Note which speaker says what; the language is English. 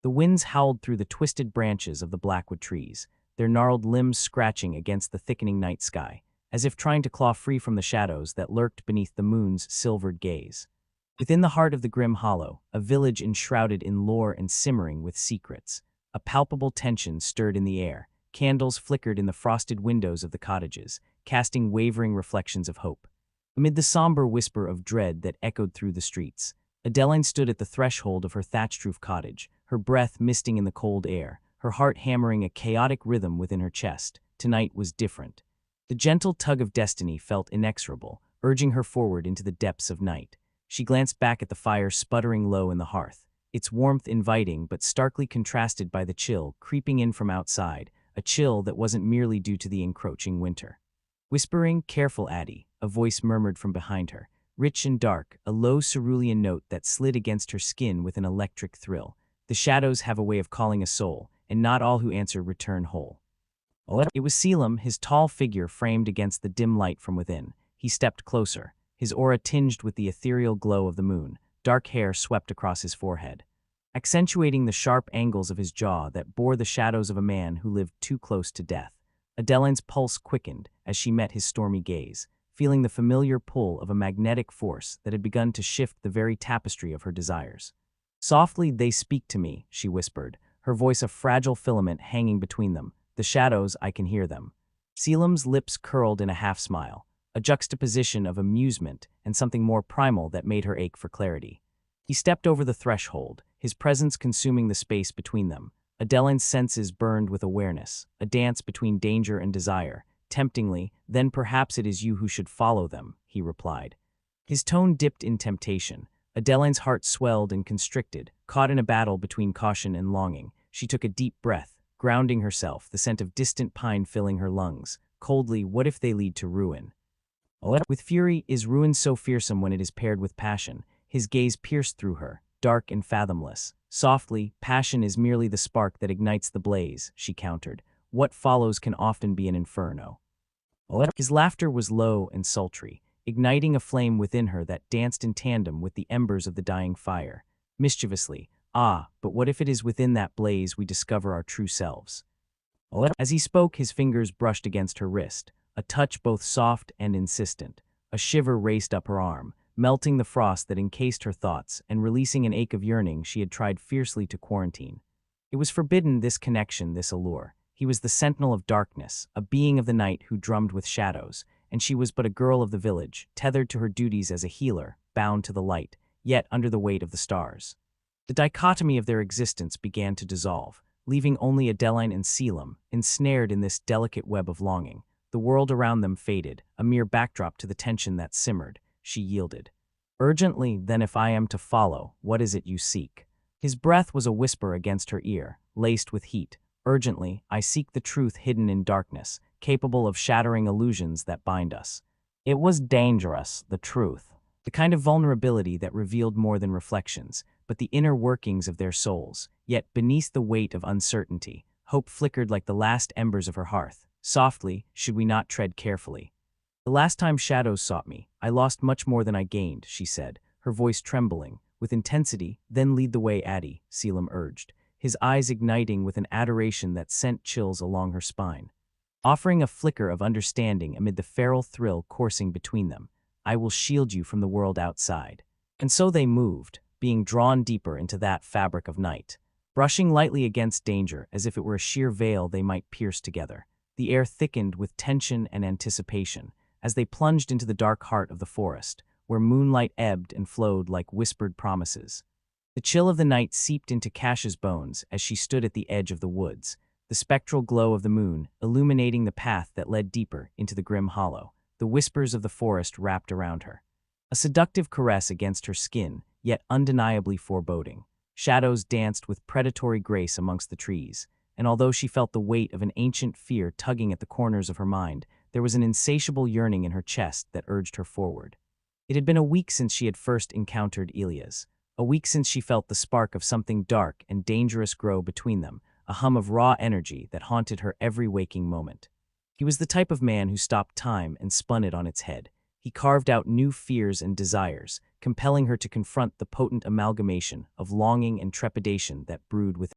Speaker 1: The winds howled through the twisted branches of the blackwood trees, their gnarled limbs scratching against the thickening night sky, as if trying to claw free from the shadows that lurked beneath the moon's silvered gaze. Within the heart of the grim hollow, a village enshrouded in lore and simmering with secrets. A palpable tension stirred in the air. Candles flickered in the frosted windows of the cottages, casting wavering reflections of hope. Amid the somber whisper of dread that echoed through the streets, Adeline stood at the threshold of her thatched-roof cottage, her breath misting in the cold air, her heart hammering a chaotic rhythm within her chest. Tonight was different. The gentle tug of destiny felt inexorable, urging her forward into the depths of night. She glanced back at the fire sputtering low in the hearth, its warmth inviting but starkly contrasted by the chill creeping in from outside, a chill that wasn't merely due to the encroaching winter. Whispering, "Careful, Addie," a voice murmured from behind her, rich and dark, a low cerulean note that slid against her skin with an electric thrill. The shadows have a way of calling a soul, and not all who answer return whole. It was Selim, his tall figure framed against the dim light from within. He stepped closer, his aura tinged with the ethereal glow of the moon. Dark hair swept across his forehead, accentuating the sharp angles of his jaw that bore the shadows of a man who lived too close to death. Adeline's pulse quickened as she met his stormy gaze, feeling the familiar pull of a magnetic force that had begun to shift the very tapestry of her desires. "Softly they speak to me," she whispered, her voice a fragile filament hanging between them. "The shadows, I can hear them." Selim's lips curled in a half-smile, a juxtaposition of amusement and something more primal that made her ache for clarity. He stepped over the threshold, his presence consuming the space between them. Adeline's senses burned with awareness, a dance between danger and desire. Temptingly, "Then perhaps it is you who should follow them," he replied. His tone dipped in temptation. Adeline's heart swelled and constricted, caught in a battle between caution and longing. She took a deep breath, grounding herself, the scent of distant pine filling her lungs. Coldly, "What if they lead to ruin?" With fury, "Is ruin so fearsome when it is paired with passion?" His gaze pierced through her, dark and fathomless. Softly, "Passion is merely the spark that ignites the blaze," she countered. "What follows can often be an inferno." His laughter was low and sultry, igniting a flame within her that danced in tandem with the embers of the dying fire. Mischievously, "Ah, but what if it is within that blaze we discover our true selves?" As he spoke, his fingers brushed against her wrist, a touch both soft and insistent. A shiver raced up her arm, melting the frost that encased her thoughts and releasing an ache of yearning she had tried fiercely to quarantine. It was forbidden, this connection, this allure. He was the sentinel of darkness, a being of the night who drummed with shadows, and she was but a girl of the village, tethered to her duties as a healer, bound to the light, yet under the weight of the stars. The dichotomy of their existence began to dissolve, leaving only Adeline and Selim, ensnared in this delicate web of longing. The world around them faded, a mere backdrop to the tension that simmered. She yielded. "Urgently, then, if I am to follow, what is it you seek?" His breath was a whisper against her ear, laced with heat. "Urgently, I seek the truth hidden in darkness, capable of shattering illusions that bind us." It was dangerous, the truth. The kind of vulnerability that revealed more than reflections, but the inner workings of their souls. Yet, beneath the weight of uncertainty, hope flickered like the last embers of her hearth. Softly, "Should we not tread carefully? The last time shadows sought me, I lost much more than I gained," she said, her voice trembling with intensity. "Then lead the way, Addie," Selim urged, his eyes igniting with an adoration that sent chills along her spine. Offering a flicker of understanding amid the feral thrill coursing between them, "I will shield you from the world outside." And so they moved, being drawn deeper into that fabric of night, brushing lightly against danger as if it were a sheer veil they might pierce together. The air thickened with tension and anticipation as they plunged into the dark heart of the forest, where moonlight ebbed and flowed like whispered promises. The chill of the night seeped into Cash's bones as she stood at the edge of the woods, the spectral glow of the moon illuminating the path that led deeper into the grim hollow. The whispers of the forest wrapped around her, a seductive caress against her skin, yet undeniably foreboding. Shadows danced with predatory grace amongst the trees, and although she felt the weight of an ancient fear tugging at the corners of her mind, there was an insatiable yearning in her chest that urged her forward. It had been a week since she had first encountered Elias, a week since she felt the spark of something dark and dangerous grow between them, a hum of raw energy that haunted her every waking moment. He was the type of man who stopped time and spun it on its head. He carved out new fears and desires, compelling her to confront the potent amalgamation of longing and trepidation that brewed within.